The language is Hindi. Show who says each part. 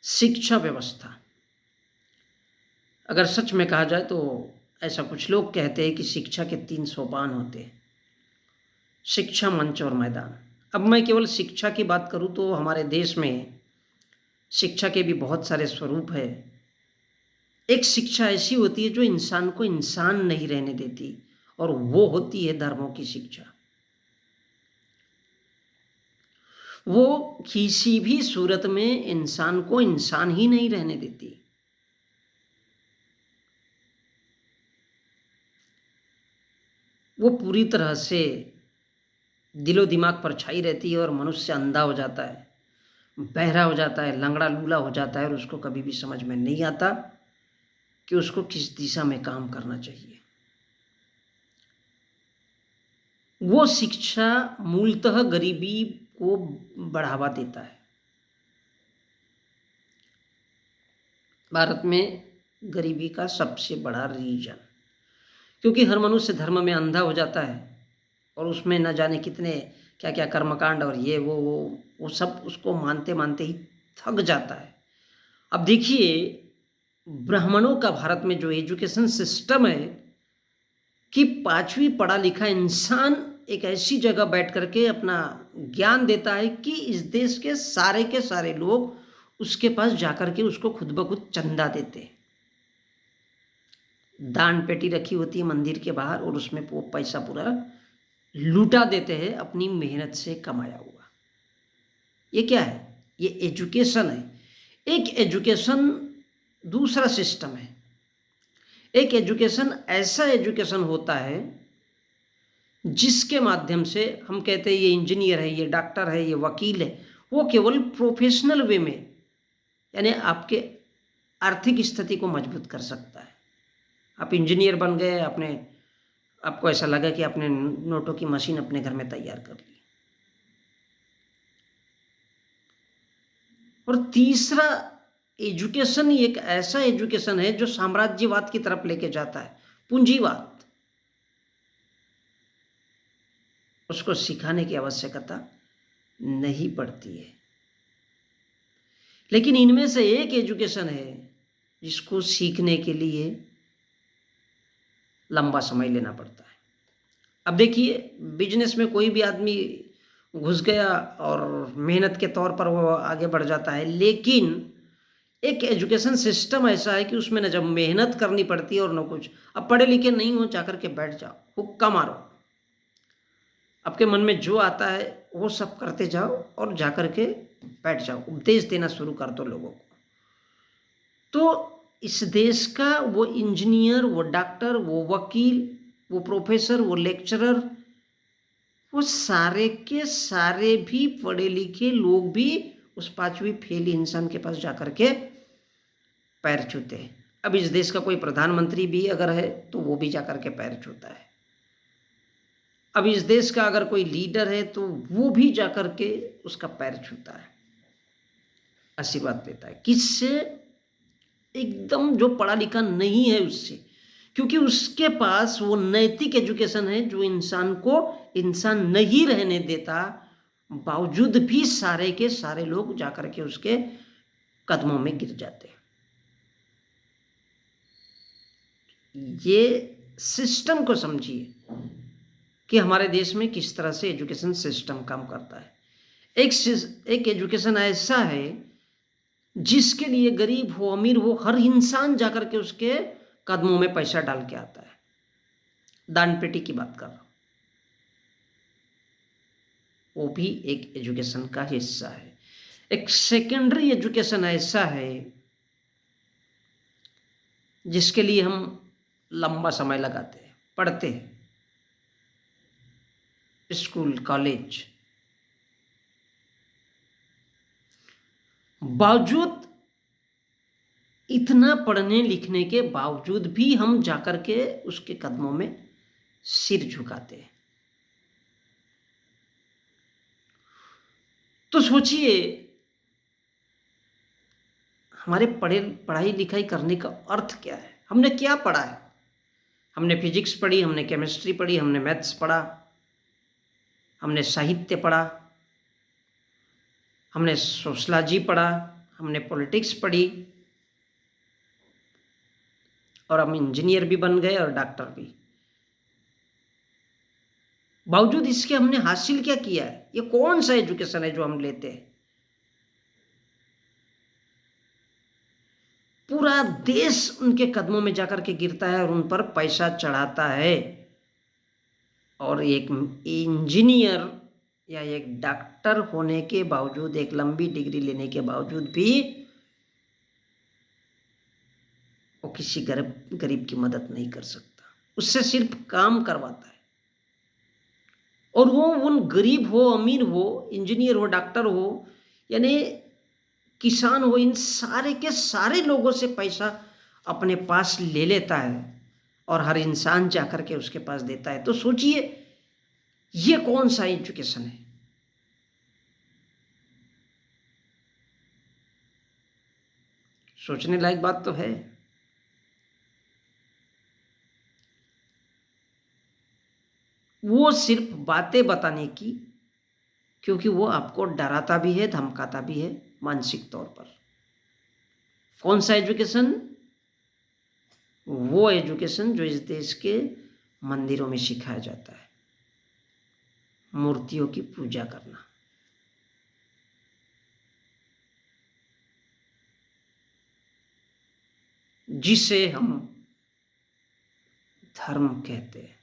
Speaker 1: शिक्षा व्यवस्था, अगर सच में कहा जाए तो ऐसा कुछ लोग कहते हैं कि शिक्षा के 3 सोपान होते हैं, शिक्षा, मंच और मैदान। अब मैं केवल शिक्षा की बात करूँ तो हमारे देश में शिक्षा के भी बहुत सारे स्वरूप हैं। एक शिक्षा ऐसी होती है जो इंसान को इंसान नहीं रहने देती, और वो होती है धर्मों की शिक्षा। वो किसी भी सूरत में इंसान को इंसान ही नहीं रहने देती। वो पूरी तरह से दिलो दिमाग पर छाई रहती है और मनुष्य अंधा हो जाता है, बहरा हो जाता है, लंगड़ा लूला हो जाता है, और उसको कभी भी समझ में नहीं आता कि उसको किस दिशा में काम करना चाहिए। वो शिक्षा मूलतः गरीबी को बढ़ावा देता है। भारत में गरीबी का सबसे बड़ा रीजन, क्योंकि हर मनुष्य धर्म में अंधा हो जाता है और उसमें न जाने कितने क्या क्या कर्मकांड और ये वो सब उसको मानते मानते ही थक जाता है। अब देखिए, ब्राह्मणों का भारत में जो एजुकेशन सिस्टम है कि पांचवी पढ़ा लिखा इंसान एक ऐसी जगह बैठ करके अपना ज्ञान देता है कि इस देश के सारे लोग उसके पास जाकर के उसको खुद ब खुद चंदा देते हैं। दान पेटी रखी होती है मंदिर के बाहर और उसमें वो पैसा पूरा लूटा देते हैं अपनी मेहनत से कमाया हुआ। ये क्या है? ये एजुकेशन है। एक एजुकेशन दूसरा सिस्टम है। एक एजुकेशन ऐसा एजुकेशन होता है जिसके माध्यम से हम कहते हैं ये इंजीनियर है, ये डॉक्टर है, ये वकील है। वो केवल प्रोफेशनल वे में, यानी आपके आर्थिक स्थिति को मजबूत कर सकता है। आप इंजीनियर बन गए, आपको ऐसा लगा कि आपने नोटों की मशीन अपने घर में तैयार कर ली। और तीसरा एजुकेशन एक ऐसा एजुकेशन है जो साम्राज्यवाद की तरफ लेके जाता है, पूंजीवाद। उसको सिखाने की आवश्यकता नहीं पड़ती है। लेकिन इनमें से एक एजुकेशन है जिसको सीखने के लिए लंबा समय लेना पड़ता है। अब देखिए, बिजनेस में कोई भी आदमी घुस गया और मेहनत के तौर पर वो आगे बढ़ जाता है, लेकिन एक एजुकेशन सिस्टम ऐसा है कि उसमें न जब मेहनत करनी पड़ती है और न कुछ। अब पढ़े लिखे नहीं हो, जाकर के बैठ जाओ, हुक्का मारो, आपके मन में जो आता है वो सब करते जाओ और जाकर के बैठ जाओ, उपदेश देना शुरू कर दो लोगों को। तो इस देश का वो इंजीनियर, वो डॉक्टर, वो वकील, वो प्रोफेसर, वो लेक्चरर, वो सारे के सारे भी पढ़े लिखे लोग भी उस पांचवी फेल इंसान के पास जाकर के पैर छूते हैं। अब इस देश का कोई प्रधानमंत्री भी अगर है तो वो भी जाकर के पैर छूता है। अब इस देश का अगर कोई लीडर है तो वो भी जाकर के उसका पैर छूता है, आशीर्वाद देता है। किससे? एकदम जो पढ़ा लिखा नहीं है उससे, क्योंकि उसके पास वो नैतिक एजुकेशन है जो इंसान को इंसान नहीं रहने देता, बावजूद भी सारे के सारे लोग जाकर के उसके कदमों में गिर जाते हैं। ये सिस्टम को समझिए कि हमारे देश में किस तरह से एजुकेशन सिस्टम काम करता है। एक एजुकेशन ऐसा है जिसके लिए गरीब हो अमीर हो हर इंसान जाकर के उसके कदमों में पैसा डाल के आता है। दान पेटी की बात कर रहा हूं, वो भी एक एजुकेशन का हिस्सा है। एक सेकेंडरी एजुकेशन ऐसा है जिसके लिए हम लंबा समय लगाते हैं, पढ़ते हैं, स्कूल कॉलेज, बावजूद इतना पढ़ने लिखने के बावजूद भी हम जाकर के उसके कदमों में सिर झुकाते हैं। तो सोचिए, हमारे पढ़ाई लिखाई करने का अर्थ क्या है? हमने क्या पढ़ा है? हमने फिजिक्स पढ़ी, हमने केमिस्ट्री पढ़ी, हमने मैथ्स पढ़ा, हमने साहित्य पढ़ा, हमने सोशलॉजी पढ़ा, हमने पॉलिटिक्स पढ़ी और हम इंजीनियर भी बन गए और डॉक्टर भी। बावजूद इसके हमने हासिल क्या किया है? ये कौन सा एजुकेशन है जो हम लेते हैं? पूरा देश उनके कदमों में जाकर के गिरता है और उन पर पैसा चढ़ाता है। और एक इंजीनियर या एक डॉक्टर होने के बावजूद, एक लंबी डिग्री लेने के बावजूद भी वो किसी गरीब की मदद नहीं कर सकता, उससे सिर्फ काम करवाता है। और वो उन गरीब हो, अमीर हो, इंजीनियर हो, डॉक्टर हो, यानी किसान हो, इन सारे के सारे लोगों से पैसा अपने पास ले लेता है और हर इंसान जाकर के उसके पास देता है। तो सोचिए ये कौन सा एजुकेशन है? सोचने लायक बात तो है। वो सिर्फ बातें बताने की, क्योंकि वो आपको डराता भी है, धमकाता भी है मानसिक तौर पर। कौन सा एजुकेशन? वो एजुकेशन जो इस देश के मंदिरों में सिखाया जाता है, मूर्तियों की पूजा करना। जिसे हम धर्म कहते हैं।